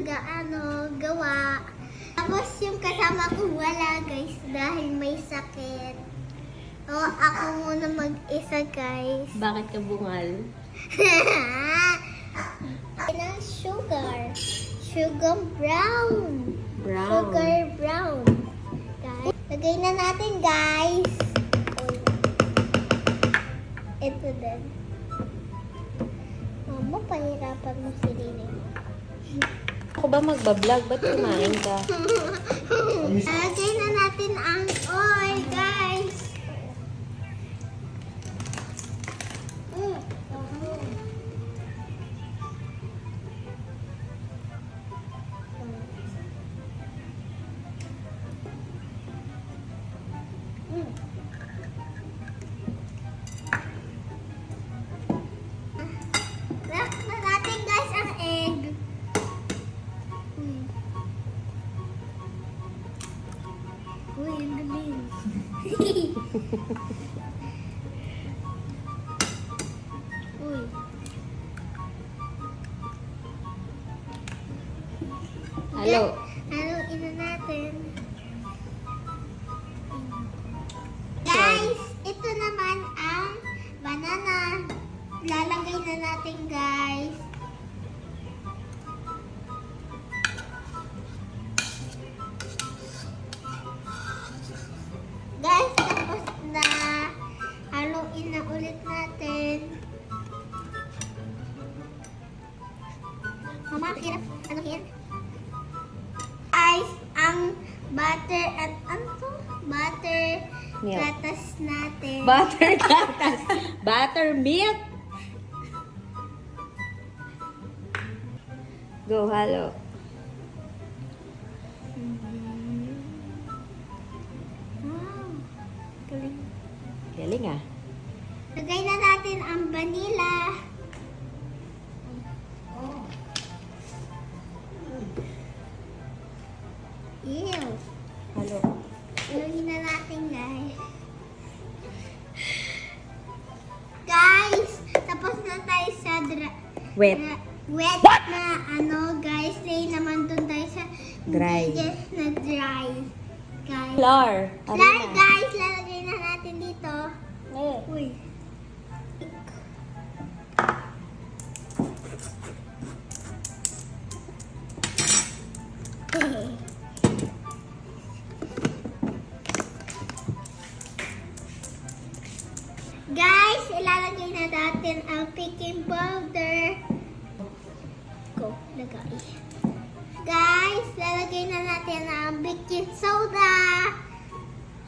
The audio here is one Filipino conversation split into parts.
gawa. Tapos yung kasama ko wala guys dahil may sakit. O ako muna mag-isa guys. Bakit ka bungal? Ng sugar. Sugar brown. Brown. Sugar brown. Guys, lagay na natin guys. Ito din. Mama, pahirapan mo si Rene. Ako ba magbablog? Ba't kumain ka? Lagay na natin ang oil, guys. Lock na natin guys ang egg. Uy, ang galing. Uy. Halo. Haluin na natin. Guys, ito naman ang banana. Lalagay na natin guys. Guys, tapos na. Haluin na ulit natin. Mama, hirap. Ano yan? Guys, ang butter at ano to? Butter Milk. gatas natin. Butter gatas. Buttermilk. Go, halo. Wow. Galing. Galing ah. Lagay na natin ang vanilla. Ew. Halo. Ilagay na natin guys. Guys, tapos na tayo sa Wet. wet na ano guys. Say naman dun tayo sa Dry. Yes, na dry. Guys. Flour. Flour guys, lalagay na natin dito. Uy. Guys, ilalagay na natin ang baking powder. Go, lagay. Guys, lalagay na natin ang baking soda.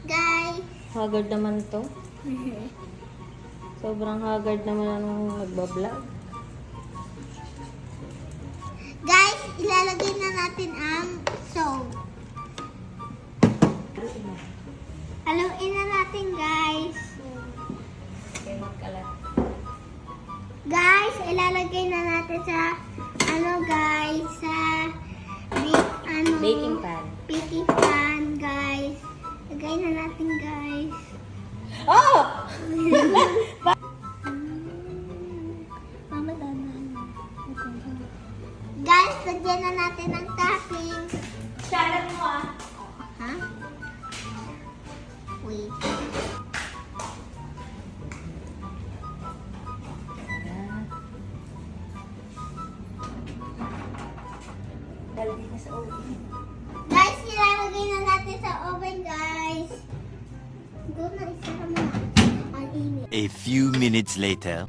Guys. Haggard naman to. Sobrang haggard naman ang nagbablog. Guys, ilalagay na natin ang salt. Haluin na natin, guys. Okay, magkalat. Guys, ilalagay na natin sa guys, sa Baking pan. baking pan, guys. Lagay na natin, guys. Oh! Mama, guys, lagyan na natin ng topping. Shalat mo ah. Ha? Wait. Dalhin na sa oven. Guys, ilalagay na natin sa oven, guys. Go na, isa ka muna. Ang init. A few minutes later.